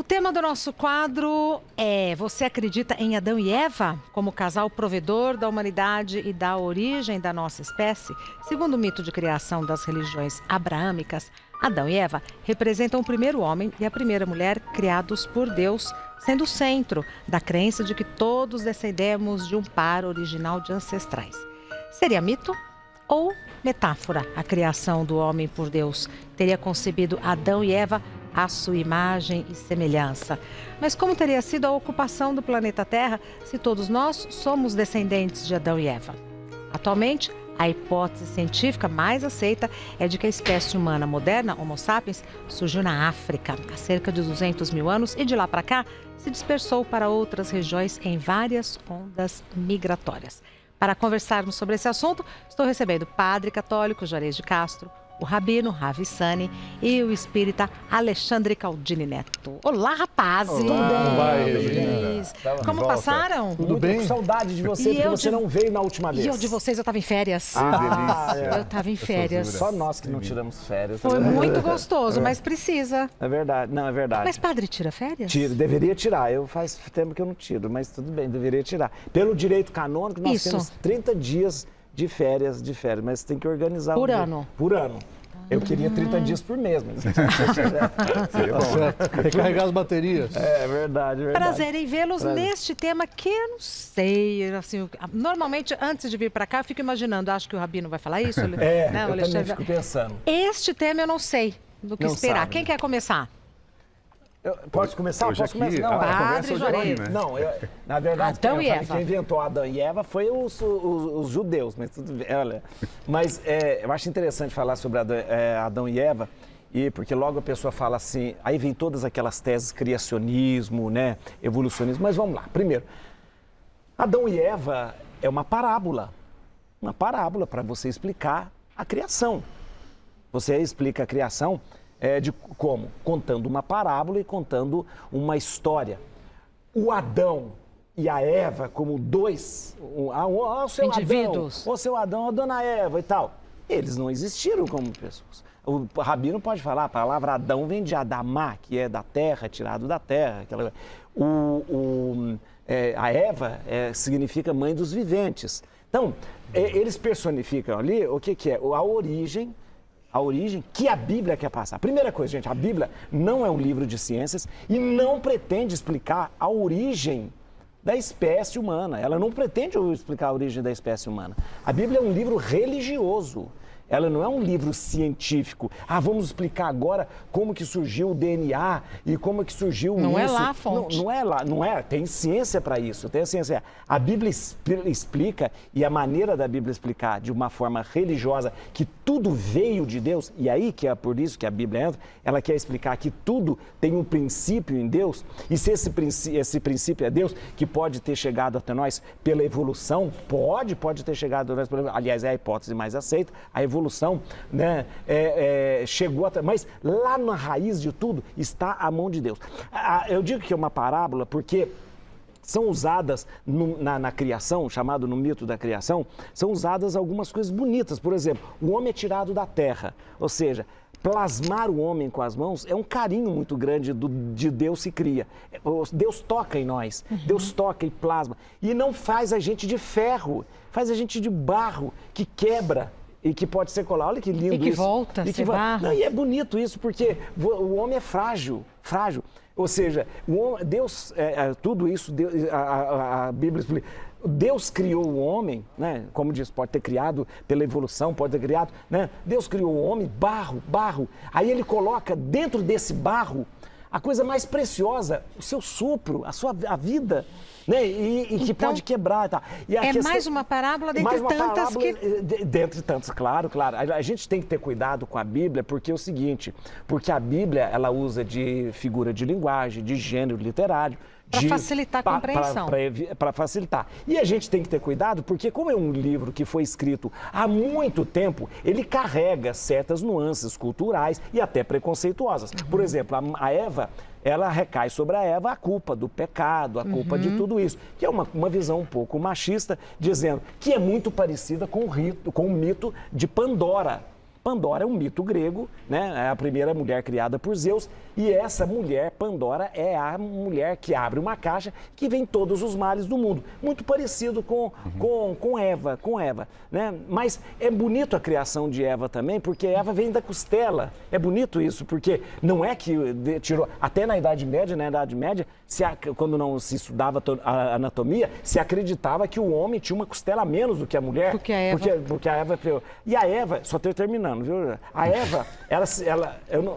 O tema do nosso quadro é: você acredita em Adão e Eva como casal provedor da humanidade e da origem da nossa espécie? Segundo o mito de criação das religiões abraâmicas, Adão e Eva representam o primeiro homem e a primeira mulher criados por Deus, sendo o centro da crença de que todos descendemos de um par original de ancestrais. Seria mito ou metáfora a criação do homem por Deus? Teria concebido Adão e Eva à sua imagem e semelhança. Mas como teria sido a ocupação do planeta Terra se todos nós somos descendentes de Adão e Eva? Atualmente, a hipótese científica mais aceita é de que a espécie humana moderna, Homo sapiens, surgiu na África há cerca de 200 mil anos e de lá para cá se dispersou para outras regiões em várias ondas migratórias. Para conversarmos sobre esse assunto, estou recebendo o padre católico Juarez de Castro, o rabino Ravi Sani e o espírita Alexandre Caldini Neto. Olá, rapazes! Tudo bem? Como passaram? Tudo bem? Com saudade de você, porque você não veio na última vez. E eu de vocês, eu estava em férias. Delícia. Eu estava em férias. Só nós que não tiramos férias. Foi muito gostoso, mas precisa. É verdade, não, é verdade. Mas padre tira férias? Tira, deveria tirar. Faz tempo que eu não tiro, mas tudo bem, deveria tirar. Pelo direito canônico, nós temos 30 dias de férias, mas tem que organizar. Por ano? Por ano. Eu queria 30 dias por mês, mas seria bom. Recarregar as baterias. É verdade. Prazer em vê-los neste tema que eu não sei. Assim, normalmente, antes de vir para cá, eu fico imaginando, acho que o rabino vai falar isso. Eu também fico pensando. Este tema eu não sei do que esperar. Sabe. Quem quer começar? Posso começar? Posso começar? Não, Padre Juarez. Não, na verdade, Adão e Eva. Quem inventou Adão e Eva foi os judeus, mas tudo bem, olha. Mas eu acho interessante falar sobre Adão e Eva, porque logo a pessoa fala assim, aí vem todas aquelas teses, criacionismo, né, evolucionismo, mas vamos lá. Primeiro, Adão e Eva é uma parábola para você explicar a criação. Você explica a criação de como? Contando uma parábola e contando uma história. O Adão e a Eva como dois, o seu indivíduos. Adão, o seu Adão, a dona Eva e tal, eles não existiram como pessoas. O rabino pode falar, a palavra Adão vem de Adamá, que é da terra, tirado da terra. A Eva significa mãe dos viventes. Então, eles personificam ali o que é? A origem que a Bíblia quer passar. Primeira coisa, gente, a Bíblia não é um livro de ciências e não pretende explicar a origem da espécie humana. Ela não pretende explicar a origem da espécie humana. A Bíblia é um livro religioso. Ela não é um livro científico. Vamos explicar agora como que surgiu o DNA e como que surgiu isso. Não é lá a fonte. Não é lá, não é. Tem ciência para isso, tem ciência. A Bíblia explica, e a maneira da Bíblia explicar de uma forma religiosa, que tudo veio de Deus, e aí que é por isso que a Bíblia entra, ela quer explicar que tudo tem um princípio em Deus, e se esse princípio é Deus, que pode ter chegado até nós pela evolução, pode ter chegado até nós, aliás, é a hipótese mais aceita, a evolução, né, chegou até... Mas lá na raiz de tudo está a mão de Deus. Eu digo que é uma parábola porque são usadas na criação, chamado no mito da criação, são usadas algumas coisas bonitas. Por exemplo, o homem é tirado da terra, ou seja, plasmar o homem com as mãos é um carinho muito grande de Deus se cria. Deus toca em nós, Deus toca e plasma. E não faz a gente de ferro, faz a gente de barro, que quebra e que pode ser colado. Olha que lindo isso. E que volta, se barro. Não, e é bonito isso, porque o homem é frágil. Ou seja, Deus, tudo isso, a Bíblia explica. Deus criou o homem, né? Como diz, pode ter criado pela evolução, pode ter criado, né? Deus criou o homem, barro. Aí ele coloca dentro desse barro a coisa mais preciosa, o seu sopro, a vida, né? E que então, pode quebrar. Tá? E mais uma parábola dentre tantas que... Dentre tantas, claro. A gente tem que ter cuidado com a Bíblia, porque é o seguinte, porque a Bíblia, ela usa de figura de linguagem, de gênero literário, para facilitar a compreensão. Para facilitar. E a gente tem que ter cuidado, porque como é um livro que foi escrito há muito tempo, ele carrega certas nuances culturais e até preconceituosas. Por exemplo, a Eva, ela recai sobre a Eva a culpa do pecado, a culpa de tudo isso, que é uma visão um pouco machista, dizendo que é muito parecida com o mito de Pandora. Pandora é um mito grego, né? É a primeira mulher criada por Zeus. E essa mulher, Pandora, é a mulher que abre uma caixa que vem todos os males do mundo. Muito parecido com Eva, né? Mas é bonito a criação de Eva também, porque Eva vem da costela. É bonito isso, porque não é que tirou... Até na Idade Média, quando não se estudava a anatomia, se acreditava que o homem tinha uma costela a menos do que a mulher. Porque a Eva... Porque a Eva... E a Eva, só estou terminando, viu? A Eva, eu não...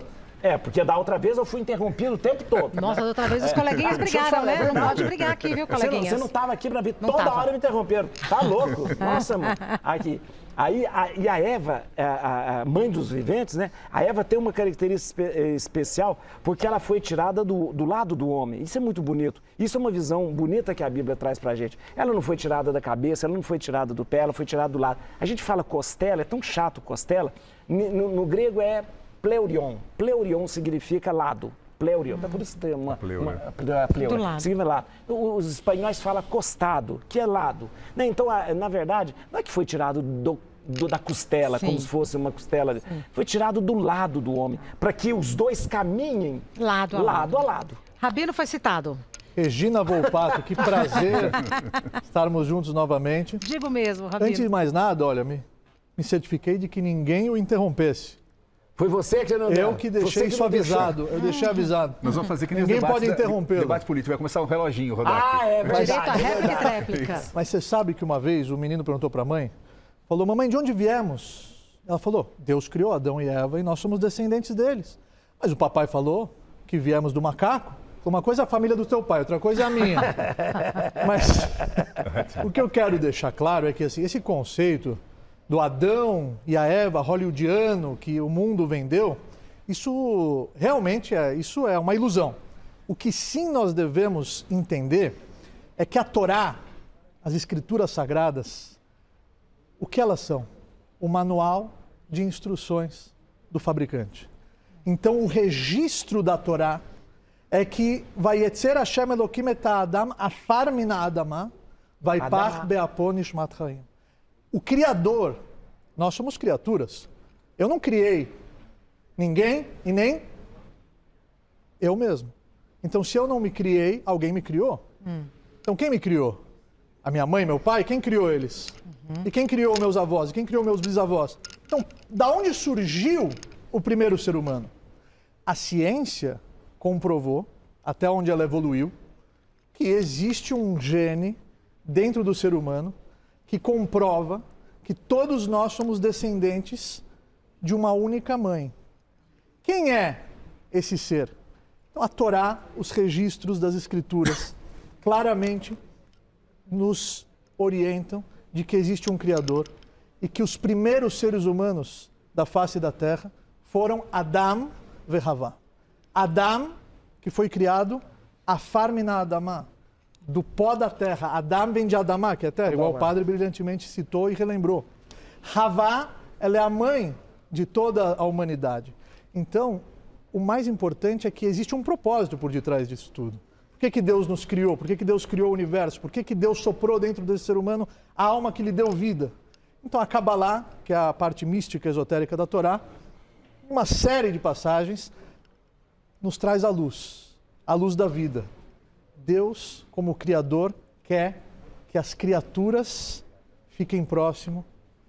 porque da outra vez eu fui interrompido o tempo todo. Nossa, da outra vez os coleguinhas brigaram, né? Não pode brigar aqui, viu, coleguinhas? Você não estava aqui para ver, Não toda tava. hora me interromperam. Tá louco? Nossa, mano. Aqui. E a Eva, a mãe dos viventes, né? A Eva tem uma característica especial porque ela foi tirada do lado do homem. Isso é muito bonito. Isso é uma visão bonita que a Bíblia traz pra gente. Ela não foi tirada da cabeça, ela não foi tirada do pé, ela foi tirada do lado. A gente fala costela, é tão chato costela. No grego é pleurion. Pleurion significa lado. Pleurion. Por isso tem uma pleura. Do lado. Significa lado. Os espanhóis falam costado, que é lado. Né? Então, na verdade, não é que foi tirado da costela, Sim. como se fosse uma costela. Sim. Foi tirado do lado do homem, para que os dois caminhem Lado a lado. Rabino foi citado. Regina Volpato, que prazer estarmos juntos novamente. Digo mesmo, Rabino. Antes de mais nada, olha, me certifiquei de que ninguém o interrompesse. Foi você que não Eu que deixei isso avisado. Eu deixei avisado. Nós vamos fazer que nem Ninguém os debates pode interrompê-lo. debate político. Vai começar um reloginho rodar aqui. é verdade. Direito a réplica e verdade. tréplica. Mas você sabe que uma vez o menino perguntou para a mãe, falou, mamãe, de onde viemos? Ela falou, Deus criou Adão e Eva e nós somos descendentes deles. Mas o papai falou que viemos do macaco. Uma coisa é a família do teu pai, outra coisa é a minha. Mas o que eu quero deixar claro é que assim, esse conceito do Adão e a Eva hollywoodiano que o mundo vendeu, isso realmente isso é uma ilusão. O que sim nós devemos entender é que a Torá, as escrituras sagradas, o que elas são? O manual de instruções do fabricante. Então o registro da Torá é que Vayetzer Hashem Elokim et Adam afar min ha'adamah vaypach be'apo nishmat chaim. O Criador, nós somos criaturas. Eu não criei ninguém e nem eu mesmo. Então, se eu não me criei, alguém me criou. Então, quem me criou? A minha mãe, meu pai? Quem criou eles? E quem criou meus avós? E quem criou meus bisavós? Então, da onde surgiu o primeiro ser humano? A ciência comprovou, até onde ela evoluiu, que existe um gene dentro do ser humano que comprova que todos nós somos descendentes de uma única mãe. Quem é esse ser? Então, a Torá, os registros das Escrituras, claramente nos orientam de que existe um Criador e que os primeiros seres humanos da face da Terra foram Adam e Havá. Adam, que foi criado, afar min ha'adamah, do pó da terra. Adam vem de Adamá, que é terra, igual o padre brilhantemente citou e relembrou. Havá, ela é a mãe de toda a humanidade. Então, o mais importante é que existe um propósito por detrás disso tudo. Por que Deus nos criou? Por que Deus criou o universo? Por que Deus soprou dentro desse ser humano a alma que lhe deu vida? Então, a Kabbalah, que é a parte mística esotérica da Torá, uma série de passagens, nos traz a luz da vida. Deus, como Criador, quer que as criaturas fiquem próximo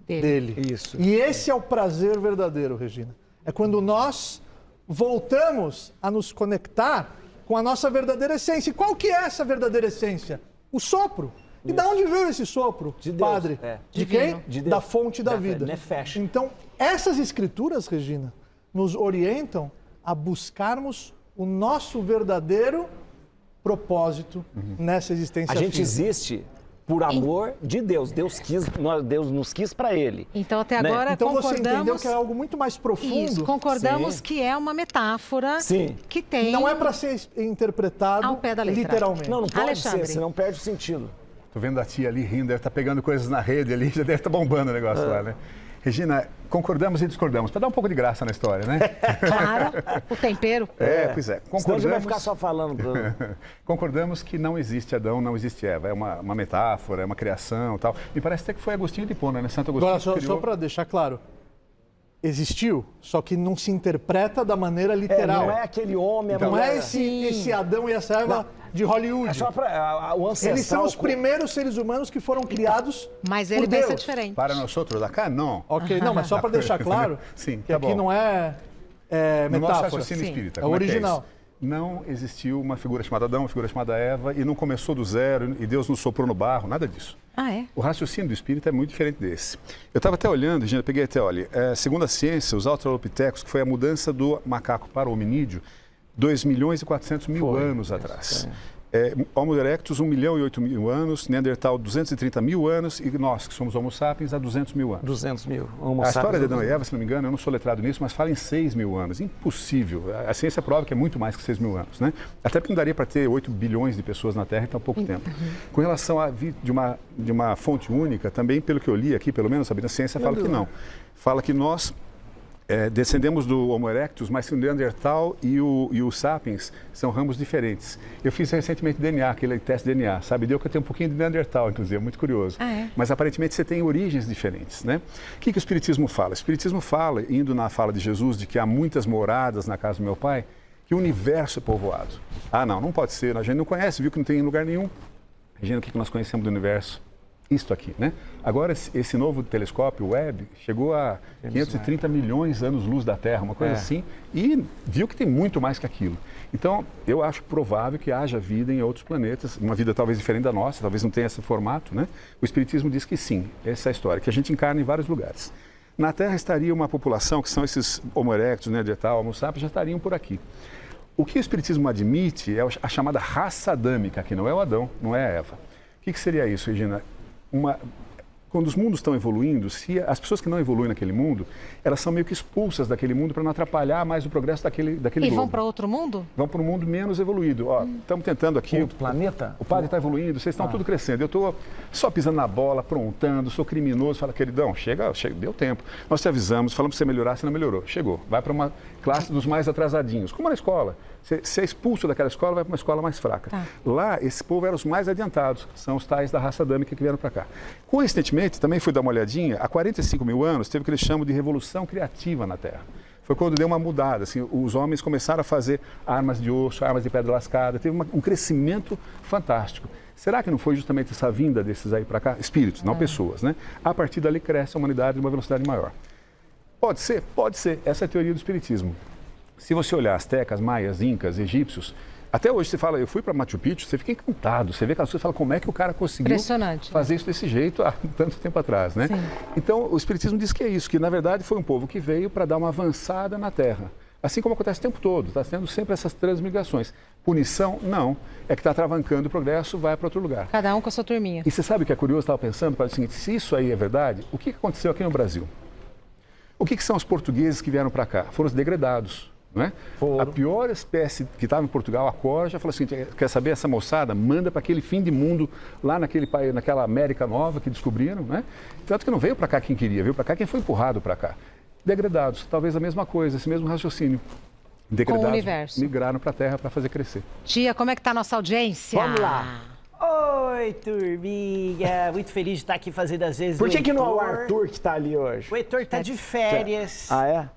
dele. Isso. E esse é o prazer verdadeiro, Regina. É quando nós voltamos a nos conectar com a nossa verdadeira essência. E qual que é essa verdadeira essência? O sopro. E de onde veio esse sopro, De Deus, Padre? é. De Divino. quem? De Deus. Da fonte da vida. Nefesh. Então, essas escrituras, Regina, nos orientam a buscarmos o nosso verdadeiro propósito nessa existência A gente física. existe por amor de Deus. Deus nos quis para Ele. Então, até Né? agora, Então você entendeu concordamos... que é algo muito mais profundo. Isso, concordamos Sim. que é uma metáfora Sim. que tem... Não é para ser interpretado Ao pé da letra. literalmente. Não pode Alexandre. ser, senão perde o sentido. Tô vendo a tia ali rindo, deve estar pegando coisas na rede ali, já deve estar bombando o negócio lá, né? Regina, concordamos e discordamos, para dar um pouco de graça na história, né? Claro, o tempero. Pois é. Senão a gente vai ficar só falando. Concordamos que não existe Adão, não existe Eva. É uma metáfora, é uma criação e tal. Me parece até que foi Agostinho de Hipona, né? Santo Agostinho Agora, que criou... só para deixar claro, existiu, só que não se interpreta da maneira literal. Não é aquele homem... Então, não é esse Adão e essa Eva de Hollywood. É só para o ancestral... Eles são os primeiros seres humanos que foram criados Mas por ele Deus. pensa diferente. Para nós outros acá, não. Ok, não, mas só para deixar claro Sim, que tá aqui bom. não é No nosso metáfora. raciocínio Sim. espírita, É como original. é isso? Não existiu uma figura chamada Adão, uma figura chamada Eva, e não começou do zero, e Deus nos soprou no barro, nada disso. Ah, é? O raciocínio do espírito é muito diferente desse. Eu estava até olhando, Regina, peguei até, olha, segundo a ciência, os australopitecos, que foi a mudança do macaco para o hominídeo, 2.400.000 anos atrás. Homo erectus, 1.008.000 anos, Neandertal, 230.000 anos, e nós, que somos Homo sapiens, há 200.000 anos. 200.000. A história de Adão e Eva, se não me engano, eu não sou letrado nisso, mas fala em 6.000 anos. Impossível. A ciência prova que é muito mais que 6.000 anos, né? Até porque não daria para ter 8 bilhões de pessoas na Terra em tão pouco tempo. Com relação a de uma fonte única, também pelo que eu li aqui, pelo menos, sabe, a ciência fala que não. Fala que nós descendemos do Homo erectus, mas o Neandertal e o Sapiens são ramos diferentes. Eu fiz recentemente DNA, aquele teste de DNA, sabe? Deu que eu tenho um pouquinho de Neandertal, inclusive, é muito curioso. Ah, é? Mas aparentemente você tem origens diferentes, né? O que o Espiritismo fala? O Espiritismo fala, indo na fala de Jesus, de que há muitas moradas na casa do meu pai, que o universo é povoado. Ah, não pode ser, a gente não conhece, viu que não tem em lugar nenhum. Regina, o que nós conhecemos do universo? Isto aqui, né? Agora, esse novo telescópio, o Webb, chegou a 530 milhões de anos-luz da Terra, uma coisa assim, e viu que tem muito mais que aquilo. Então, eu acho provável que haja vida em outros planetas, uma vida talvez diferente da nossa, talvez não tenha esse formato, né? O Espiritismo diz que sim, essa é a história, que a gente encarna em vários lugares. Na Terra estaria uma população, que são esses Homo erectus, Neandertal, Homo sapiens, já estariam por aqui. O que o Espiritismo admite é a chamada raça adâmica, que não é o Adão, não é a Eva. O que seria isso, Regina? Quando os mundos estão evoluindo, se as pessoas que não evoluem naquele mundo, elas são meio que expulsas daquele mundo para não atrapalhar mais o progresso daquele E globo. vão para outro mundo? Vão para um mundo menos evoluído. Ó, estamos tentando aqui. Outro planeta? O padre está evoluindo, vocês estão tudo crescendo. Eu estou só pisando na bola, aprontando, sou criminoso. Fala, queridão, chega, deu tempo. Nós te avisamos, falamos para você melhorar, você não melhorou. Chegou. Vai para uma classe dos mais atrasadinhos, como na escola. Você é expulso daquela escola, vai para uma escola mais fraca. Tá. Lá, esse povo eram os mais adiantados, são os tais da raça adâmica que vieram para cá. Coincidentemente, também fui dar uma olhadinha, há 45 mil anos teve o que eles chamam de revolução criativa na Terra. Foi quando deu uma mudada, assim, os homens começaram a fazer armas de osso, armas de pedra lascada, teve um crescimento fantástico. Será que não foi justamente essa vinda desses aí para cá? Espíritos, não pessoas, né? A partir dali cresce a humanidade numa velocidade maior. Pode ser? Pode ser. Essa é a teoria do Espiritismo. Se você olhar astecas, maias, incas, egípcios, até hoje você fala, eu fui para Machu Picchu, você fica encantado, você vê aquelas coisas e fala, como é que o cara conseguiu fazer isso desse jeito há tanto tempo atrás, né? Sim. Então, o Espiritismo diz que é isso, que na verdade foi um povo que veio para dar uma avançada na Terra. Assim como acontece o tempo todo, está tendo sempre essas transmigrações. Punição, não. É que está travancando o progresso, vai para outro lugar. Cada um com a sua turminha. E você sabe o que é curioso? Estava pensando, para o seguinte, se isso aí é verdade, o que aconteceu aqui no Brasil? O que são os portugueses que vieram para cá? Foram os degredados. Não é? A pior espécie que estava em Portugal, a Corja, falou assim, quer saber essa moçada? Manda para aquele fim de mundo, lá naquele país, naquela América Nova que descobriram, né? Tanto que não veio para cá quem queria, veio para cá quem foi empurrado para cá. Degradados, talvez a mesma coisa, esse mesmo raciocínio. Degradados, com o universo. Migraram para a Terra para fazer crescer. Tia, como é que está a nossa audiência? Vamos lá. Oi, turminha. Muito feliz de estar aqui fazendo as vezes Por do que não é o Heitor. Arthur que está ali hoje? O Heitor tá de férias. Ah, é?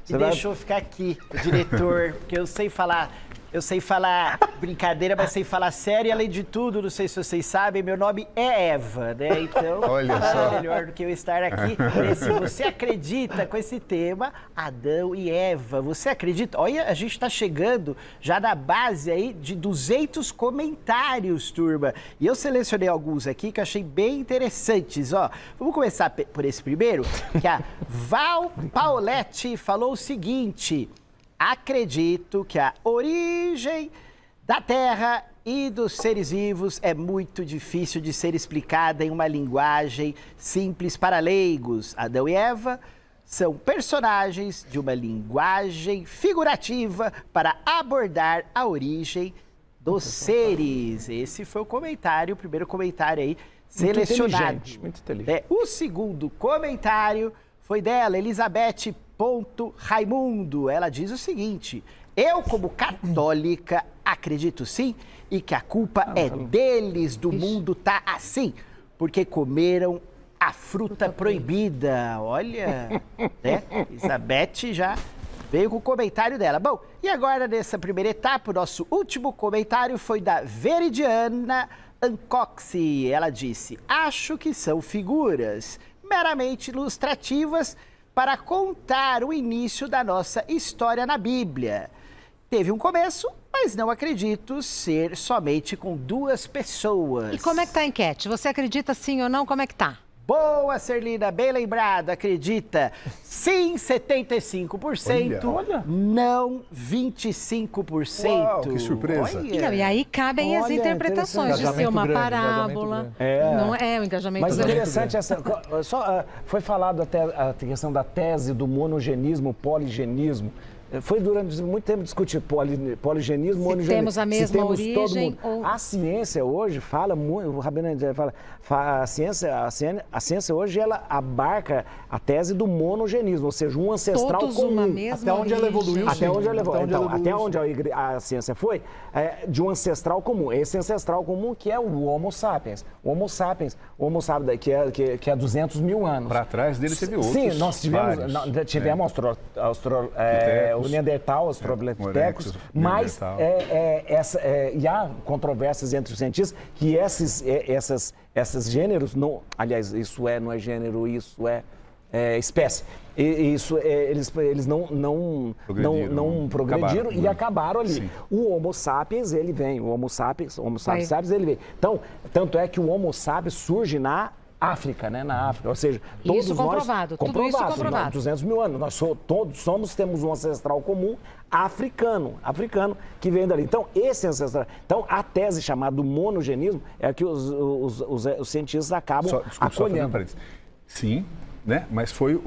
Você deixou ficar aqui, o diretor, porque eu sei falar brincadeira, mas sei falar sério. E, além de tudo, não sei se vocês sabem, meu nome é Eva, né? Então, Olha nada só. melhor do que eu estar aqui. E se você acredita com esse tema, Adão e Eva, você acredita? Olha, a gente está chegando já na base aí de 200 comentários, turma. E eu selecionei alguns aqui que eu achei bem interessantes, ó. Vamos começar por esse primeiro, que a Val Pauletti falou o seguinte: acredito que a origem da Terra e dos seres vivos é muito difícil de ser explicada em uma linguagem simples para leigos. Adão e Eva são personagens de uma linguagem figurativa para abordar a origem dos seres. Esse foi o comentário, o primeiro comentário aí selecionado. Muito inteligente. O segundo comentário foi dela, Elizabeth Raimundo. Ela diz o seguinte: eu, como católica, acredito sim e que a culpa é deles do mundo tá assim, porque comeram A fruta proibida, olha, né? Elizabeth já veio com o comentário dela. Bom, e agora nessa primeira etapa, o nosso último comentário foi da Veridiana Ancoxi. Ela disse: acho que são figuras meramente ilustrativas para contar o início da nossa história na Bíblia. Teve um começo, mas não acredito ser somente com 2 pessoas. E como é que tá a enquete? Você acredita sim ou não? Como é que tá? Boa, Serlina, bem lembrado, acredita. Sim, 75%, Olha. não 25%. Uau, que surpresa. E, não, e aí cabem as Olha, interpretações de ser Engajamento uma grande, parábola. grande. Não é o engajamento Mas grande. interessante foi falado até a questão da tese do monogenismo, poligenismo. Foi durante muito tempo discutido poligenismo, monogenismo. Temos a mesma se temos origem todo mundo. ou... A ciência hoje fala muito, o Rabino André fala, a ciência hoje ela abarca a tese do monogenismo, ou seja, um ancestral Todos comum. uma mesma Até onde ela origem. evoluiu, Até sim. onde ela evoluiu. Até onde ela Até evoluiu, onde a ciência foi, de um ancestral comum. Esse ancestral comum que é o Homo sapiens. O Homo sapiens que é 200 mil anos. Para trás dele teve outros. Sim, nós tivemos o Neandertal, os Australopithecus, mas e há controvérsias entre os cientistas que esses gêneros, não, aliás, não é gênero, isso é espécie. Eles não progrediram e acabaram ali. Sim. O Homo sapiens, ele vem. O Homo sapiens, ele vem. Então, tanto é que o Homo sapiens surge na África, né? Na África, ou seja, todos Isso comprovado, nós... tudo isso comprovado. 200 mil anos. Nós temos um ancestral comum africano, que vem dali. Então, esse ancestral... Então, a tese chamada do monogenismo é que os cientistas acabam acolhendo. Sim, né? Mas foi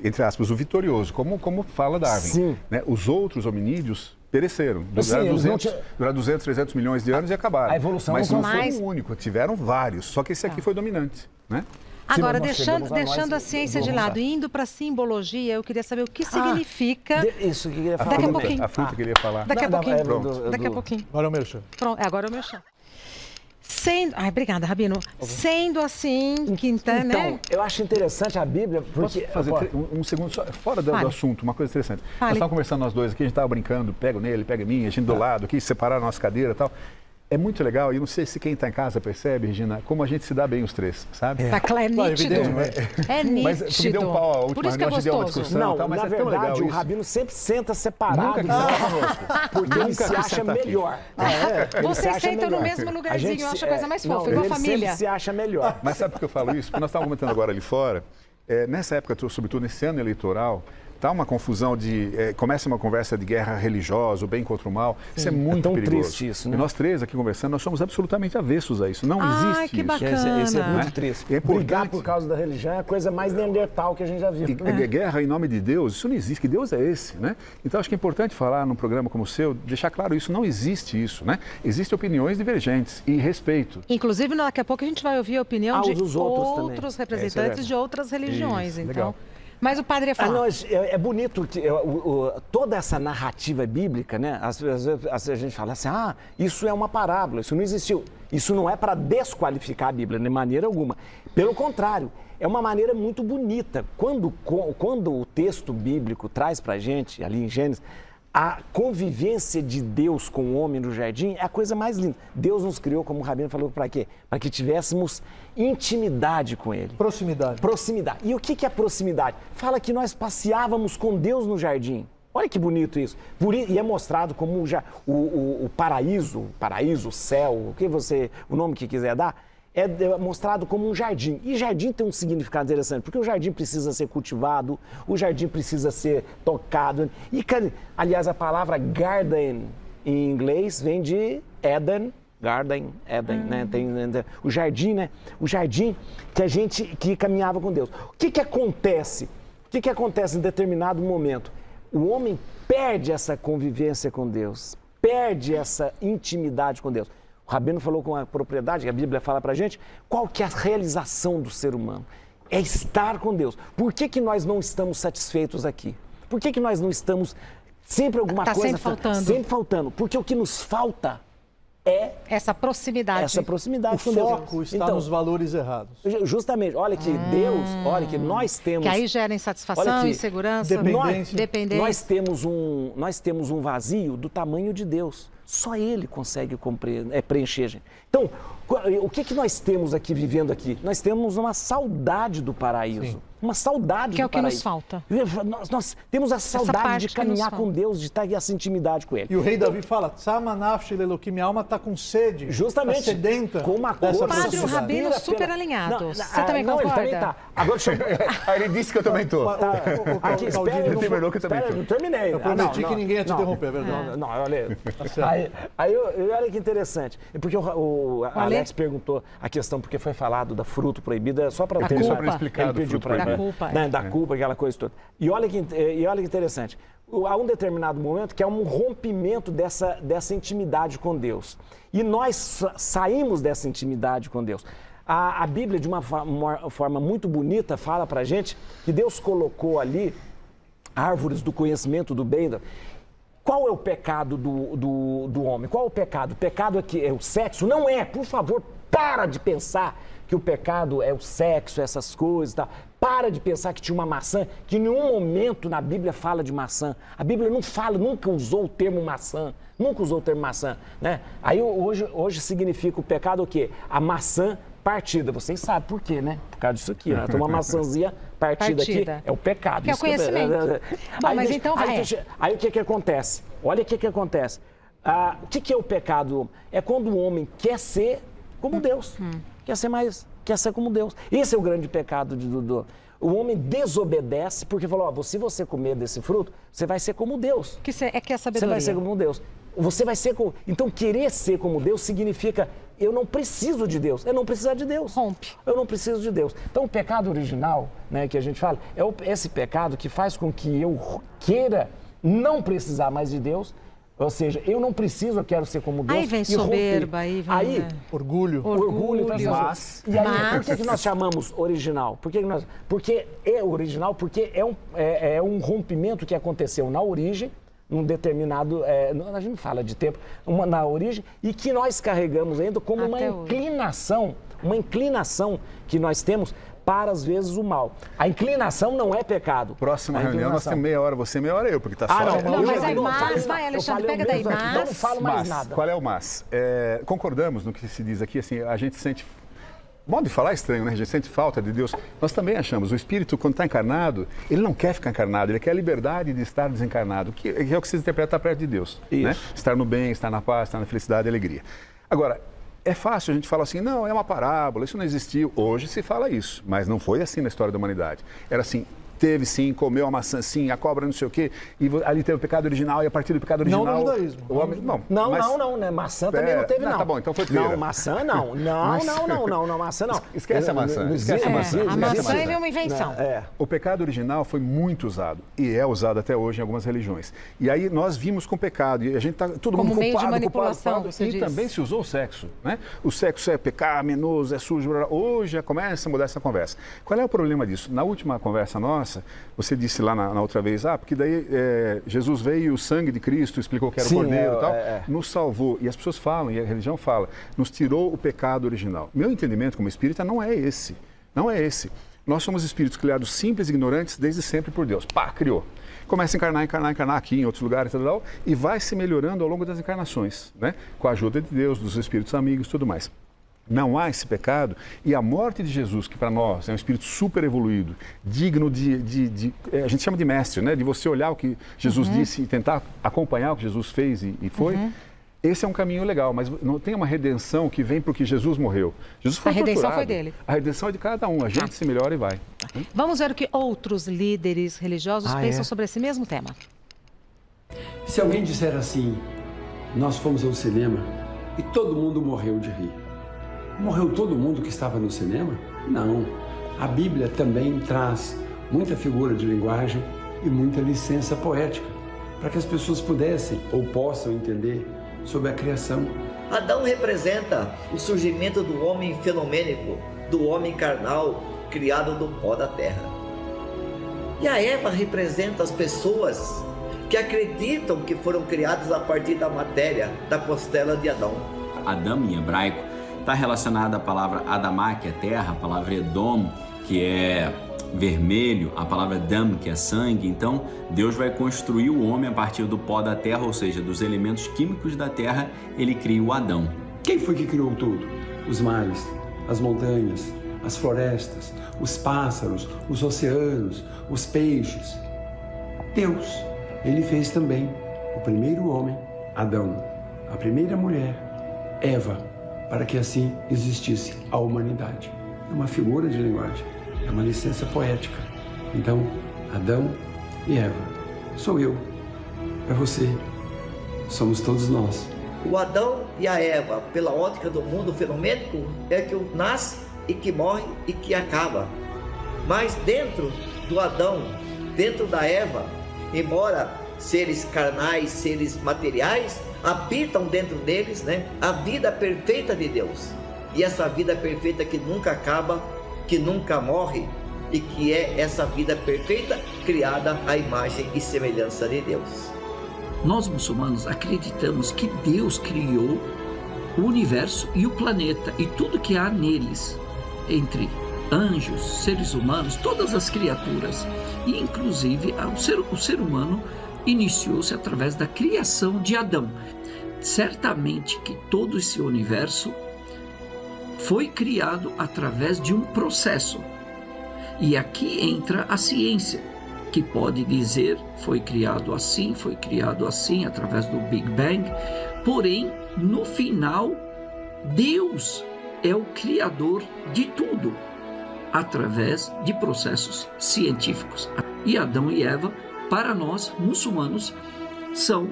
entre aspas, o vitorioso, como fala Darwin. Sim. Né? Os outros hominídeos pereceram. Duraram 200, 300 milhões de anos e acabaram. A evolução Mas não não foi o único, tiveram vários, só que esse aqui foi dominante, né? Agora, Sim, deixando a ciência de lado e indo para a simbologia, eu queria saber o que significa... Isso que eu queria falar. Daqui a pouquinho. A fruta que ele ia falar. Daqui a pouquinho. Pronto. Daqui a pouquinho. Agora é o meu chão. Pronto, agora é o meu chão. Obrigada, Rabino. Sendo assim, Quinta, né? Então, eu acho interessante a Bíblia, porque... Posso fazer um segundo só, fora do assunto, uma coisa interessante. Fale. Nós estávamos conversando nós dois aqui, a gente estava brincando, pego nele, pega em mim, a gente do lado aqui, separar a nossa cadeira e tal. É muito legal, e não sei se quem está em casa percebe, Regina, como a gente se dá bem os três, sabe? Tá claro, é nítido. É nítido. Mas tu me deu um pau a última Por isso que é reunião, a gente deu uma gostoso. discussão. Não, Tal, mas na é tão legal verdade, o isso. Rabino sempre senta separado. Nunca quis sentar conosco. Porque ele Nunca se quis acha sentar aqui. melhor. Ele se Vocês acha sentam no melhor. mesmo lugarzinho, eu acho a coisa mais fofa, não, igual ele família. sempre se acha melhor. Mas sabe por que eu falo isso? Porque nós estávamos comentando agora ali fora, nessa época, sobretudo nesse ano eleitoral, está uma confusão começa uma conversa de guerra religiosa, o bem contra o mal. Isso é muito tão perigoso. triste isso, né? E nós três aqui conversando, nós somos absolutamente avessos a isso. Não existe que isso. bacana. Esse é muito Né? triste. É importante. Brigar por causa da religião é a coisa mais neandertal que a gente já viu. Guerra em nome de Deus, isso não existe. Que Deus é esse, né? Então acho que é importante falar num programa como o seu, deixar claro isso, não existe isso, né? Existem opiniões divergentes e respeito. Inclusive, daqui a pouco a gente vai ouvir a opinião de dos outros outros também. representantes de outras religiões. Isso, Então, legal. mas o padre ia falar. Não, é bonito que toda essa narrativa bíblica, né? Às vezes a gente fala assim, isso é uma parábola, isso não existiu. Isso não é para desqualificar a Bíblia de maneira alguma. Pelo contrário, é uma maneira muito bonita. Quando o texto bíblico traz para a gente, ali em Gênesis, a convivência de Deus com o homem no jardim é a coisa mais linda. Deus nos criou, como o Rabino falou, para quê? Para que tivéssemos intimidade com Ele. Proximidade. Proximidade. E o que é proximidade? Fala que nós passeávamos com Deus no jardim. Olha que bonito isso. E é mostrado como o paraíso, o céu, o nome que quiser dar, é mostrado como um jardim. E jardim tem um significado interessante, porque o jardim precisa ser cultivado, o jardim precisa ser tocado. E, aliás, a palavra garden em inglês vem de Eden, né? Tem o jardim, né? O jardim que caminhava com Deus. O que acontece? O que acontece em determinado momento? O homem perde essa convivência com Deus, perde essa intimidade com Deus. O Rabino falou com a propriedade, que a Bíblia fala pra gente, qual que é a realização do ser humano? É estar com Deus. Por que nós não estamos satisfeitos aqui? Por que nós não estamos sempre alguma coisa... Sempre faltando. Sempre faltando. Porque o que nos falta é essa proximidade. com O Deus. foco está Então, nos valores errados. justamente, olha que Deus, olha que nós temos... Que aí gera insatisfação, Olha aqui, insegurança, dependência. Nós temos um vazio do tamanho de Deus. Só Ele consegue preencher, gente. Então, o que nós temos aqui, vivendo aqui? Nós temos uma saudade do paraíso. Sim. Uma saudade Que é do o que paraíso. nos falta. Nós temos a saudade parte de que nos caminhar falta. com Deus, de estar em essa intimidade com Ele. E o rei Davi fala, Tsama nafshi lelokim, minha alma está com sede, Justamente. está sedenta Com uma dessa cor- Padre, o proximidade. Rabino Pela- super alinhado. Não, Você também não, concorda? ele também tá. Agora, deixa eu... Aí ele disse que eu também tô. Aqui, espera, Claudinho, não terminou que eu também espera, tô. não terminei. Eu prometi que ninguém ia te interromper, é verdade. Não, olha. certo. Olha que interessante. Porque o Alex perguntou a questão, porque foi falado da fruto proibido, só para culpa. Só para explicar Ele do pediu fruto para proibido. Da culpa, né, da culpa, aquela coisa toda. E olha que interessante. Há um determinado momento que é um rompimento dessa intimidade com Deus. E nós saímos dessa intimidade com Deus. A Bíblia, de uma forma muito bonita, fala para a gente que Deus colocou ali árvores do conhecimento do bem. Qual é o pecado do homem? Qual é o pecado? O pecado é o sexo? Não é, por favor, para de pensar que o pecado é o sexo, essas coisas e tal. Para de pensar que tinha uma maçã, que em nenhum momento na Bíblia fala de maçã. A Bíblia não fala, nunca usou o termo maçã, né? Aí hoje significa o pecado o quê? A maçã partida. Vocês sabem por quê, né? Por causa disso aqui, né? Tem uma maçãzinha partida aqui, é o pecado. Que é o conhecimento. Bom, mas então vai. Aí o que acontece? Olha o que acontece. O que é o pecado? É quando o homem quer ser como Deus. Quer ser como Deus. Esse é o grande pecado o homem desobedece porque falou, se você comer desse fruto, você vai ser como Deus. Que é a sabedoria. Você vai ser como Deus. Você vai ser como... Então, querer ser como Deus significa eu não preciso de Deus. Eu não preciso de Deus. Rompe. Eu não preciso de Deus. Então, o pecado original, né, que a gente fala, é esse pecado que faz com que eu queira não precisar mais de Deus. Ou seja, eu não preciso, eu quero ser como Deus. Aí vem e soberba, romper. aí vem... Orgulho. Mas, e aí, por que nós chamamos original? Porque é original, porque é um rompimento que aconteceu na origem, num determinado, a gente não fala de tempo, na origem, e que nós carregamos ainda como uma inclinação que nós temos para, às vezes, o mal. A inclinação não é pecado. Próxima reunião, nós temos meia hora, você meia hora eu, porque tá só... Não, mas aí mas, vai, Alexandre, pega daí, mas... Então não falo mais nada. Qual é o mas? Concordamos no que se diz aqui, assim, a gente sente... Modo de falar é estranho, né? A gente sente falta de Deus. Nós também achamos, o Espírito, quando está encarnado, ele não quer ficar encarnado, ele quer a liberdade de estar desencarnado, que é o que se interpreta perto de Deus. Né? Estar no bem, estar na paz, estar na felicidade e alegria. Agora, é fácil a gente falar assim, não, é uma parábola, isso não existiu. Hoje se fala isso, mas não foi assim na história da humanidade. Era assim, teve sim, comeu a maçã sim, a cobra não sei o quê, e ali teve o pecado original, e a partir do pecado original... Não no judaísmo. Não, né? Maçã também não teve, não. Tá bom, então foi pera. Não, maçã não. Não, maçã não. Esquece a maçã, esquece a maçã. A maçã é uma invenção. O pecado original foi muito usado, e é usado até hoje em algumas religiões. E aí nós vimos com o pecado, e a gente tá todo como mundo meio culpado, de manipulação, culpado, você e diz. também se usou o sexo, né? O sexo é pecaminoso, é sujo, hoje já começa a mudar essa conversa. Qual é o problema disso? Na última conversa nossa, você disse lá na outra vez, porque daí Jesus veio, o sangue de Cristo explicou que era o cordeiro e tal, nos salvou. E as pessoas falam, e a religião fala, nos tirou o pecado original. Meu entendimento como espírita não é esse. Não é esse. Nós somos espíritos criados simples e ignorantes desde sempre por Deus. Criou. Começa a encarnar aqui em outros lugares e vai se melhorando ao longo das encarnações, né? Com a ajuda de Deus, dos espíritos amigos e tudo mais. Não há esse pecado, e a morte de Jesus, que para nós é um espírito super evoluído, digno a gente chama de mestre, né? De você olhar o que Jesus disse e tentar acompanhar o que Jesus fez e foi, esse é um caminho legal, mas não tem uma redenção que vem porque Jesus morreu. Jesus foi torturado. redenção foi dele. A redenção é de cada um, a gente se melhora e vai. Vamos ver o que outros líderes religiosos pensam sobre esse mesmo tema. Se alguém disser assim, nós fomos ao cinema e todo mundo morreu de rir. Morreu todo mundo que estava no cinema? Não. A Bíblia também traz muita figura de linguagem e muita licença poética para que as pessoas pudessem ou possam entender sobre a criação. Adão representa o surgimento do homem fenomênico, do homem carnal, criado do pó da terra. E a Eva representa as pessoas que acreditam que foram criadas a partir da matéria, da costela de Adão. Adam em hebraico, está relacionada à palavra Adamá, que é terra, a palavra Edom, que é vermelho, a palavra Dam, que é sangue. Então, Deus vai construir o homem a partir do pó da terra, ou seja, dos elementos químicos da terra, ele cria o Adão. Quem foi que criou tudo? Os mares, as montanhas, as florestas, os pássaros, os oceanos, os peixes. Deus. Ele fez também o primeiro homem, Adão, a primeira mulher, Eva, para que assim existisse a humanidade. É uma figura de linguagem, é uma licença poética. Então, Adão e Eva, sou eu, é você, somos todos nós. O Adão e a Eva, pela ótica do mundo fenomênico, é que nasce e que morre e que acaba. Mas dentro do Adão, dentro da Eva, embora seres carnais, seres materiais, habitam dentro deles, a vida perfeita de Deus. E essa vida perfeita que nunca acaba, que nunca morre, e que é essa vida perfeita criada à imagem e semelhança de Deus. Nós muçulmanos acreditamos que Deus criou o universo e o planeta e tudo que há neles, entre anjos, seres humanos, todas as criaturas, e inclusive o ser humano iniciou-se através da criação de Adão. Certamente que todo esse universo foi criado através de um processo. E aqui entra a ciência, que pode dizer foi criado assim, através do Big Bang. Porém, no final, Deus é o criador de tudo, através de processos científicos. E Adão e Eva, para nós, muçulmanos, são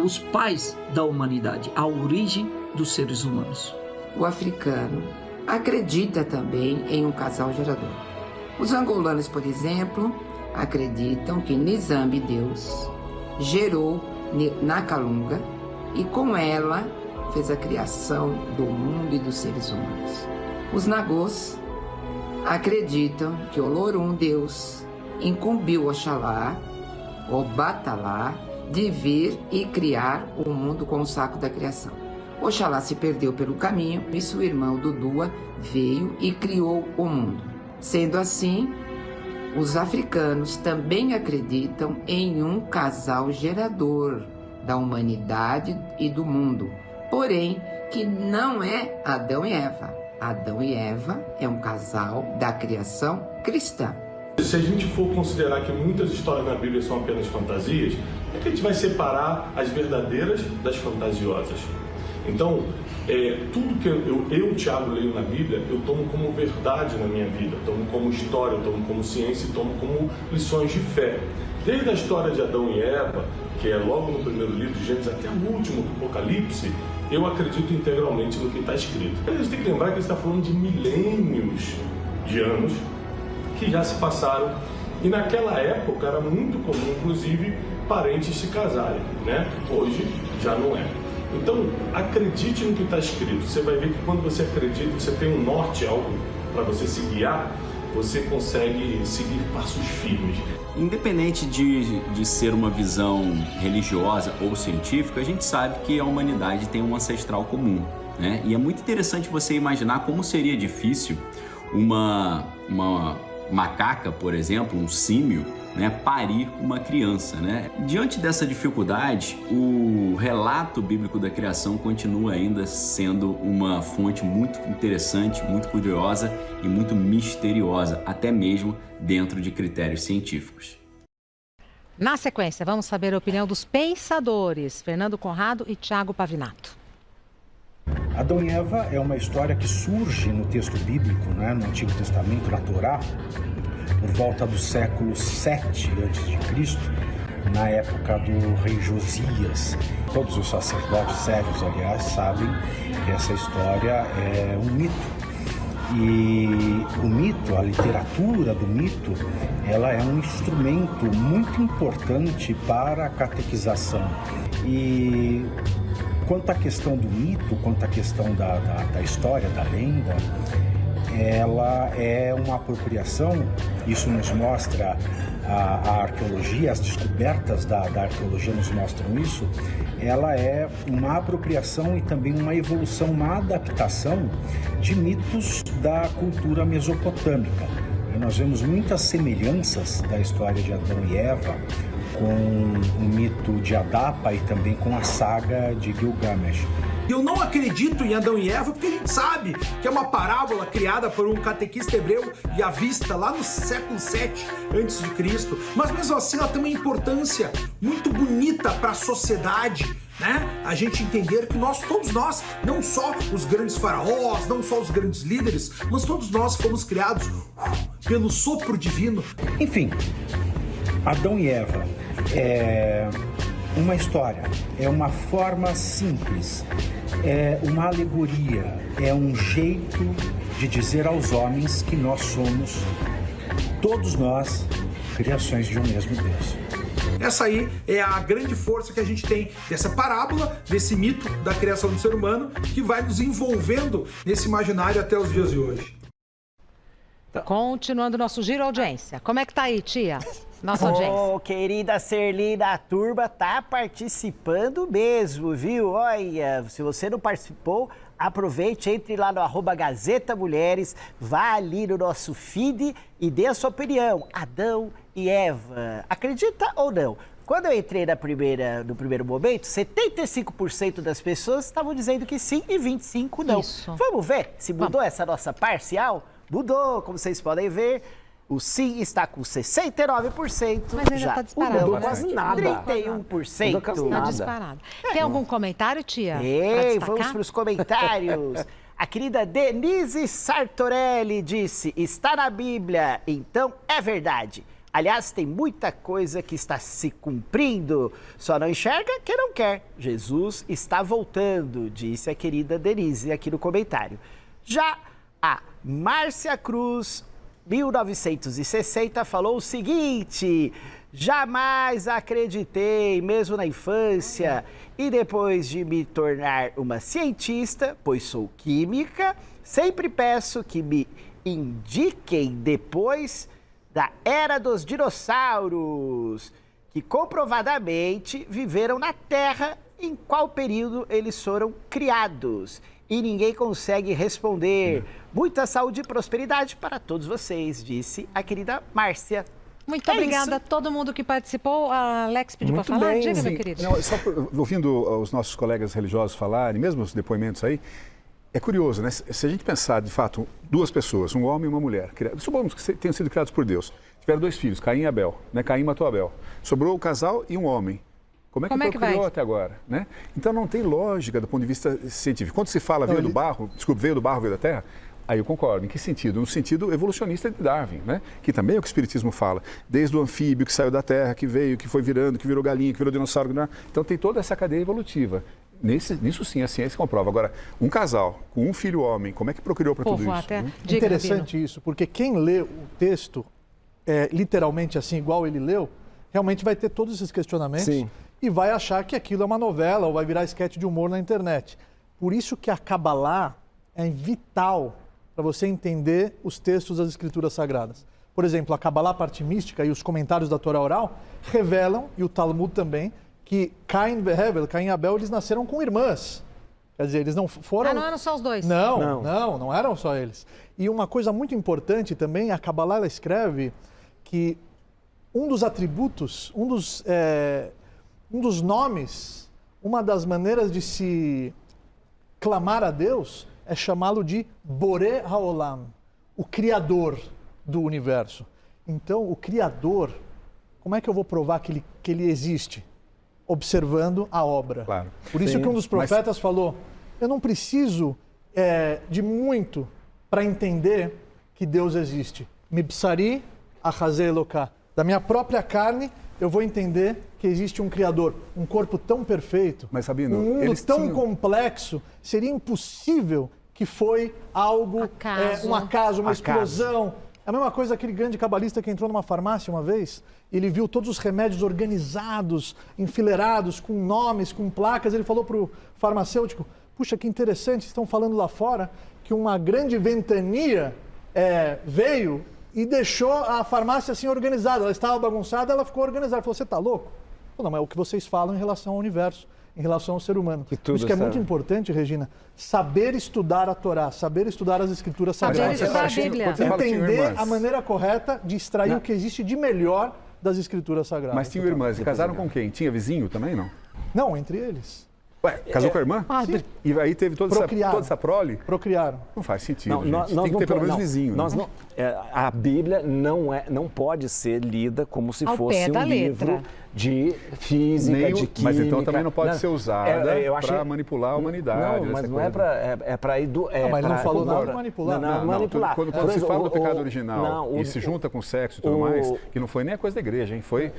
os pais da humanidade, a origem dos seres humanos. O africano acredita também em um casal gerador. Os angolanos, por exemplo, acreditam que Nizambi, Deus, gerou Nakalunga e com ela fez a criação do mundo e dos seres humanos. Os nagôs acreditam que Olorum, Deus, incumbiu Oxalá, Obatalá, de vir e criar o mundo com o saco da criação. Oxalá se perdeu pelo caminho e seu irmão Dudua veio e criou o mundo. Sendo assim, os africanos também acreditam em um casal gerador da humanidade e do mundo, porém que não é Adão e Eva. Adão e Eva é um casal da criação cristã. Se a gente for considerar que muitas histórias na Bíblia são apenas fantasias, é que a gente vai separar as verdadeiras das fantasiosas. Então, tudo que eu, Tiago, leio na Bíblia, eu tomo como verdade na minha vida, tomo como história, tomo como ciência e tomo como lições de fé. Desde a história de Adão e Eva, que é logo no primeiro livro de Gênesis, até o último, do Apocalipse, eu acredito integralmente no que está escrito. A gente tem que lembrar que ele está falando de milênios de anos que já se passaram, e naquela época era muito comum, inclusive, parentes se casarem, Hoje já não é. Então, acredite no que está escrito. Você vai ver que quando você acredita, você tem um norte, algo para você se guiar, você consegue seguir passos firmes. Independente de ser uma visão religiosa ou científica, a gente sabe que a humanidade tem um ancestral comum, E é muito interessante você imaginar como seria difícil uma macaca, por exemplo, um símio, parir uma criança, Diante dessa dificuldade, o relato bíblico da criação continua ainda sendo uma fonte muito interessante, muito curiosa e muito misteriosa, até mesmo dentro de critérios científicos. Na sequência, vamos saber a opinião dos pensadores, Fernando Conrado e Tiago Pavinato. Adão e Eva é uma história que surge no texto bíblico, no Antigo Testamento, na Torá, por volta do século 7 a.C., na época do rei Josias. Todos os sacerdotes sérios, aliás, sabem que essa história é um mito. E o mito, a literatura do mito, ela é um instrumento muito importante para a catequização. E quanto à questão do mito, quanto à questão da história, da lenda, ela é uma apropriação, isso nos mostra a arqueologia, as descobertas da arqueologia nos mostram isso, ela é uma apropriação e também uma evolução, uma adaptação de mitos da cultura mesopotâmica. Nós vemos muitas semelhanças da história de Adão e Eva com o mito de Adapa e também com a saga de Gilgamesh. Eu não acredito em Adão e Eva porque a gente sabe que é uma parábola criada por um catequista hebreu yavista lá no século 7 a.C., mas mesmo assim ela tem uma importância muito bonita para a sociedade, né? A gente entender que todos nós, não só os grandes faraós, não só os grandes líderes, mas todos nós fomos criados pelo sopro divino. Enfim, Adão e Eva é uma história, é uma forma simples, é uma alegoria, é um jeito de dizer aos homens que nós somos, todos nós, criações de um mesmo Deus. Essa aí é a grande força que a gente tem dessa parábola, desse mito da criação do ser humano, que vai nos envolvendo nesse imaginário até os dias de hoje. Continuando nosso giro audiência. Como é que tá aí, tia? Nossa audiência. Querida Serlina, a turma tá participando mesmo, viu? Olha, se você não participou, aproveite, entre lá no @Gazeta Mulheres, vá ali no nosso feed e dê a sua opinião. Adão e Eva, acredita ou não? Quando eu entrei no primeiro momento, 75% das pessoas estavam dizendo que sim e 25% não. Isso. Vamos ver se mudou essa nossa parcial? Mudou, como vocês podem ver. O sim está com 69%. Mas ainda está disparado. Não mudou quase nada. 31%. Está disparado. Tem algum comentário, tia? Ei, vamos para os comentários. A querida Denise Sartorelli disse, está na Bíblia, então é verdade. Aliás, tem muita coisa que está se cumprindo, só não enxerga quem não quer. Jesus está voltando, disse a querida Denise aqui no comentário. Já a Márcia Cruz, 1960, falou o seguinte: jamais acreditei, mesmo na infância, e depois de me tornar uma cientista, pois sou química, sempre peço que me indiquem depois da era dos dinossauros, que comprovadamente viveram na Terra, em qual período eles foram criados. E ninguém consegue responder. Muita saúde e prosperidade para todos vocês, disse a querida Márcia. Muito obrigada a todo mundo que participou. A Alex pediu para falar. Diga, meu querido. Não, só ouvindo os nossos colegas religiosos falarem, mesmo os depoimentos aí, é curioso, né? Se a gente pensar, de fato, duas pessoas, um homem e uma mulher, supomos que tenham sido criados por Deus, tiveram dois filhos, Caim e Abel, né? Caim matou Abel. Sobrou o casal e um homem. Como é que procriou até agora, né? Então não tem lógica do ponto de vista científico. Quando se fala veio do barro, veio da terra, aí eu concordo. Em que sentido? No sentido evolucionista de Darwin, né? Que também é o que o Espiritismo fala. Desde o anfíbio que saiu da terra, que veio, que foi virando, que virou galinha, que virou dinossauro. Então tem toda essa cadeia evolutiva. Nisso sim a ciência comprova. Agora, um casal com um filho homem, como é que procriou para tudo isso? Até... Interessante isso, porque quem lê o texto literalmente assim, igual ele leu, realmente vai ter todos esses questionamentos. Sim. E vai achar que aquilo é uma novela ou vai virar esquete de humor na internet. Por isso que a Kabbalah é vital para você entender os textos das Escrituras Sagradas. Por exemplo, a Kabbalah, parte mística, e os comentários da Torá oral revelam, e o Talmud também, que Caim e Abel, eles nasceram com irmãs. Quer dizer, eles não foram... não eram só os dois. Não eram só eles. E uma coisa muito importante também, a Kabbalah ela escreve que um dos atributos, um dos nomes, uma das maneiras de se clamar a Deus é chamá-lo de Boré Haolam, o Criador do universo. Então, o Criador, como é que eu vou provar que ele existe? Observando a obra. Claro. Por isso que um dos profetas falou, eu não preciso de muito para entender que Deus existe. Mibsari achazei Eloká. Da minha própria carne, eu vou entender que existe um Criador, um corpo tão perfeito, mas, Sabino, um mundo tão complexo, seria impossível que foi algo, um acaso, uma explosão. É a mesma coisa aquele grande cabalista que entrou numa farmácia uma vez, ele viu todos os remédios organizados, enfileirados, com nomes, com placas, ele falou para o farmacêutico, puxa, que interessante, estão falando lá fora que uma grande ventania veio e deixou a farmácia assim organizada. Ela estava bagunçada, ela ficou organizada. Falou, você está louco? Falou, não, mas é o que vocês falam em relação ao universo, em relação ao ser humano. Por isso que é muito importante, Regina, saber estudar a Torá, saber estudar as escrituras sagradas. Saber estudar a Bíblia. Entender a maneira correta de extrair o que existe de melhor das escrituras sagradas. Mas tinham irmãs, e casaram com quem? Tinha vizinho também, não? Não, entre eles. Ué, casou com a irmã? Sim. E aí teve toda essa prole? Procriaram. Não faz sentido, gente. Nós Tem que ter pelo menos vizinho. Né? A Bíblia não pode ser lida como se Ao fosse pé da um livro letra. de física, de química. Mas então também não pode ser usada para manipular a humanidade. Não, mas não é para mas ele não falou nada de manipular. Não, manipular. Quando se fala do pecado original e se junta com sexo e tudo mais, que não foi nem a coisa da igreja, hein? Foi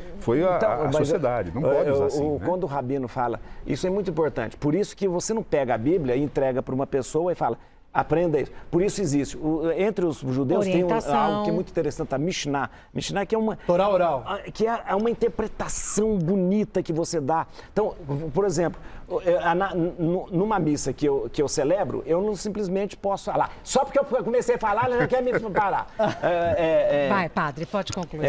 a sociedade. Não pode usar assim. Quando o Rabino fala, isso é muito importante. Por isso que você não pega a Bíblia e entrega para uma pessoa e fala, aprenda isso. Por isso existe. Entre os judeus tem algo que é muito interessante, a Mishnah. Mishnah que é uma... Torá oral. Que é uma interpretação bonita que você dá. Então, por exemplo, numa missa que eu celebro, eu não simplesmente posso falar. Só porque eu comecei a falar, ela já quer me parar. Vai, padre, pode concluir.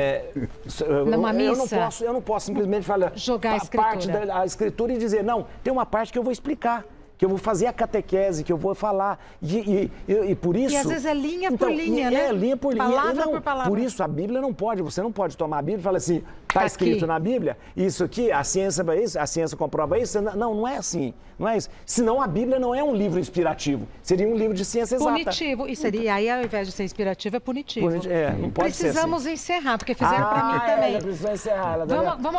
Numa missa... Eu não posso simplesmente falar... Jogar a escritura. Parte da escritura e dizer, não, tem uma parte que eu vou explicar. Que eu vou fazer a catequese, que eu vou falar. E por isso... E às vezes é linha por linha, né? Linha por linha. Palavra por palavra. Por isso a Bíblia não pode. Você não pode tomar a Bíblia e falar assim, está escrito na Bíblia, isso aqui, a ciência é isso, a ciência comprova isso. Não é assim. Não é isso. Senão a Bíblia não é um livro inspirativo. Seria um livro de ciência exata. Punitivo. E seria, aí ao invés de ser inspirativo, é punitivo. Não pode Precisamos ser assim. Encerrar, porque fizeram para mim também. Precisa encerrar.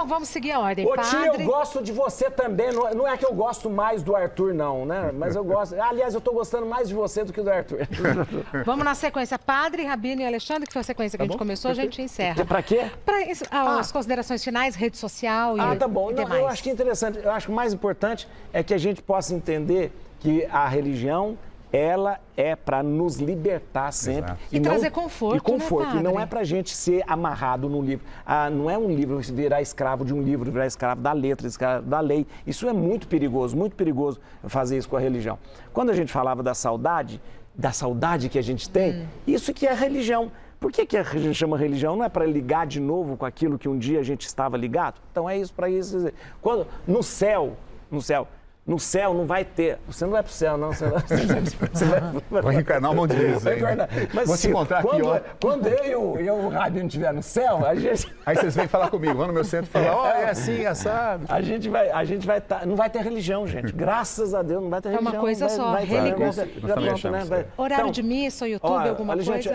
Vamos seguir a ordem. Ô tio, eu gosto de você também. Não é que eu gosto mais do Arthur, não, né? Mas eu gosto. Aliás, eu estou gostando mais de você do que do Arthur. Vamos na sequência. Padre, Rabino e Alexandre, que foi a sequência que a gente começou, a gente encerra. Para quê? Para as considerações finais, rede social e tá bom. E não, eu acho que é interessante. Eu acho que o mais importante é que a gente possa entender que a religião, ela é para nos libertar sempre. Exato. E trazer conforto, e conforto. Né, e não é para a gente ser amarrado num livro. Não é um livro virar escravo de um livro, virar escravo da letra, escravo da lei. Isso é muito perigoso fazer isso com a religião. Quando a gente falava da saudade que a gente tem, isso que é religião. Por que a gente chama religião? Não é para ligar de novo com aquilo que um dia a gente estava ligado? Então é isso, para isso. Quando, no céu não vai ter. Você não vai para o céu, não. Você vai reencarnar um monte de vezes aí. Mas vou te encontrar aqui, ó. Quando eu e o Rabino estiver no céu, a gente... Aí vocês vêm falar comigo, vão no meu centro e falar, é assim, assado. A gente vai não vai ter religião, gente. Graças a Deus, não vai ter religião. É uma coisa só, religião. Né? Horário de missa, YouTube, alguma coisa? Gente,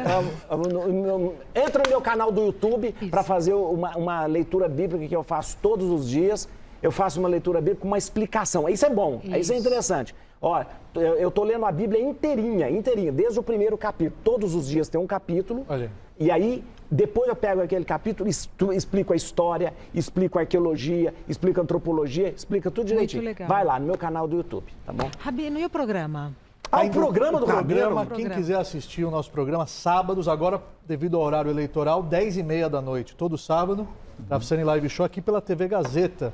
entra no meu canal do YouTube para fazer uma leitura bíblica que eu faço todos os dias. Eu faço uma leitura bíblica com uma explicação. Isso é bom, isso é interessante. Olha, eu estou lendo a Bíblia inteirinha, desde o primeiro capítulo. Todos os dias tem um capítulo. Olha. E aí, depois eu pego aquele capítulo, explico a história, explico a arqueologia, explico a antropologia, explica tudo direitinho. Muito legal. Vai lá no meu canal do YouTube, tá bom? Rabino, e o programa? O programa do Rabino. Quem quiser assistir o nosso programa, sábados, agora devido ao horário eleitoral, 10h30 da noite, todo sábado, Ravsani Live Show aqui pela TV Gazeta.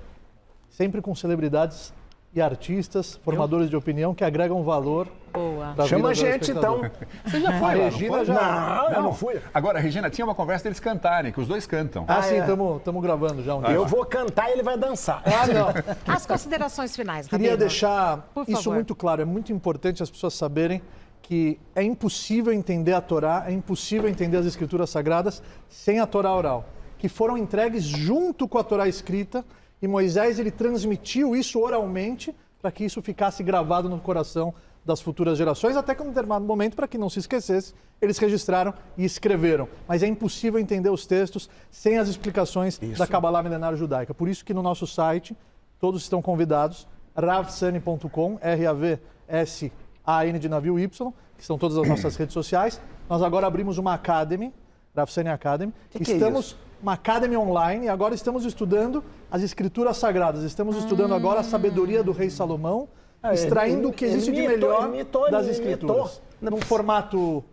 Sempre com celebridades e artistas, formadores de opinião que agregam valor. Boa. Chama a gente, então. Você já foi, Regina já... Não fui. Agora, Regina, tinha uma conversa deles cantarem, que os dois cantam. Sim, estamos gravando já um dia. Eu vou cantar e ele vai dançar. Não. As considerações finais, Queria Rabino. deixar isso muito claro. É muito importante as pessoas saberem que é impossível entender a Torá, é impossível entender as Escrituras Sagradas sem a Torá oral, que foram entregues junto com a Torá escrita. E Moisés, ele transmitiu isso oralmente para que isso ficasse gravado no coração das futuras gerações, até que em um determinado momento, para que não se esquecesse, eles registraram e escreveram. Mas é impossível entender os textos sem as explicações da Cabalá milenar judaica. Por isso que no nosso site, todos estão convidados, ravsani.com, R-A-V-S-A-N de navio Y, que são todas as nossas redes sociais. Nós agora abrimos uma Academy, Ravsani Academy. Estamos... uma Academy online, e agora estamos estudando as Escrituras Sagradas. Estamos estudando agora a sabedoria do rei Salomão, extraindo o que existe de melhor das Escrituras. Num formato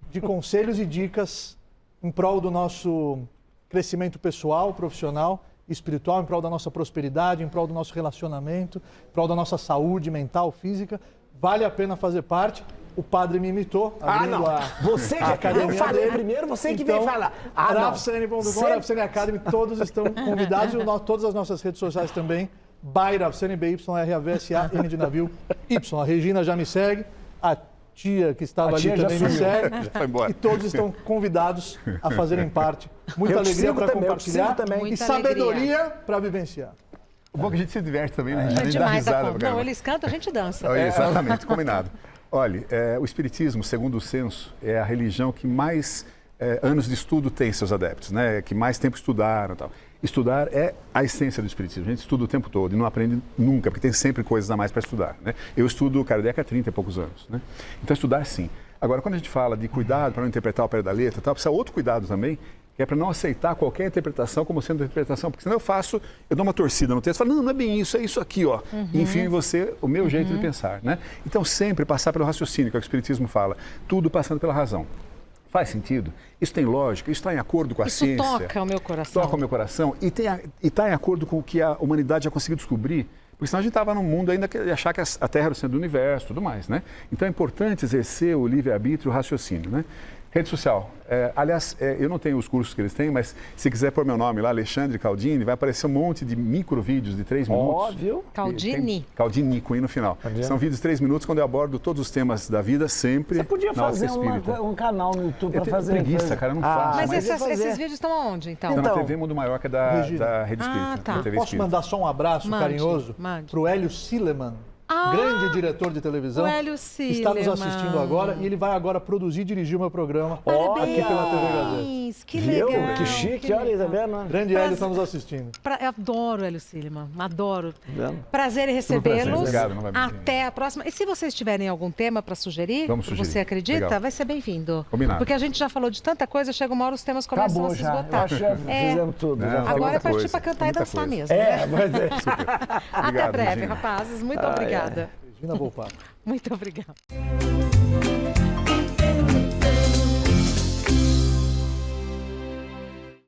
de conselhos e dicas em prol do nosso crescimento pessoal, profissional e espiritual, em prol da nossa prosperidade, em prol do nosso relacionamento, em prol da nossa saúde mental, física. Vale a pena fazer parte. o padre me imitou, abrindo não. a Você a academia eu falei dele. primeiro, você que Então, veio falar. não. Ravsene.com, Ravsene Academy, todos estão convidados e todas as nossas redes sociais também. By Ravsene, BYRAVSAN de navio, Y. A Regina já me segue, a tia que estava ali também me segue. Já foi embora. E todos estão convidados a fazerem parte. Muita alegria para compartilhar e sabedoria para vivenciar. O bom é que a gente se diverte também, né? A É gente dá demais da risada. conta. Não, eles cantam, a gente dança. Exatamente, combinado. Olha, o Espiritismo, segundo o censo, é a religião que mais anos de estudo tem seus adeptos, né? Que mais tempo estudaram e tal. Estudar é a essência do Espiritismo. A gente estuda o tempo todo e não aprende nunca, porque tem sempre coisas a mais para estudar, né? Eu estudo Kardec há 30 e poucos anos, né? Então, estudar sim. Agora, quando a gente fala de cuidado para não interpretar ao pé da letra e tal, precisa outro cuidado também, que é para não aceitar qualquer interpretação como sendo interpretação, porque senão eu dou uma torcida no texto, falo, não é bem isso, é isso aqui, ó. E enfim, em você, o meu jeito de pensar, né? Então, sempre passar pelo raciocínio, que é o que o Espiritismo fala, tudo passando pela razão. Faz sentido? Isso tem lógica? Isso está em acordo com a ciência? Isso toca o meu coração. Toca o meu coração e está em acordo com o que a humanidade já conseguiu descobrir. Porque senão a gente estava num mundo ainda que achar que a Terra era o centro do universo e tudo mais, né? Então é importante exercer o livre-arbítrio e o raciocínio, né? Rede social. Aliás, eu não tenho os cursos que eles têm, mas se quiser pôr meu nome lá, Alexandre Caldini, vai aparecer um monte de microvídeos de 3 minutos. Óbvio. Caldini. Caldini, com I no final. São vídeos de 3 minutos, quando eu abordo todos os temas da vida, sempre. Você podia fazer um canal no YouTube para fazer. Preguiça, cara, eu não faço. Mas esses vídeos estão aonde, então? Estão na TV Mundo Maior, que é da Rede Espírita. tá. Da TV Posso Espírita. mandar só um abraço carinhoso para o Hélio Sileman, grande diretor de televisão, o Hélio que está nos assistindo agora e ele vai agora produzir e dirigir o meu programa aqui pela TV Gazeta. Que legal. Que chique, olha, tá vendo? Grande Hélio está nos assistindo. Eu adoro o Hélio Sileman, adoro. Prazer em recebê-los. Obrigado, Até a próxima. E se vocês tiverem algum tema para sugerir, vamos sugerir. você acredita? Legal. Vai ser bem-vindo. Combinado. Porque a gente já falou de tanta coisa, chega uma hora os temas começam a se esgotar. Eu acho que já fizemos tudo. Agora é partir para cantar e dançar mesmo. Mas é. Até breve, rapazes. Muito obrigada. Regina Volpato. Muito obrigada.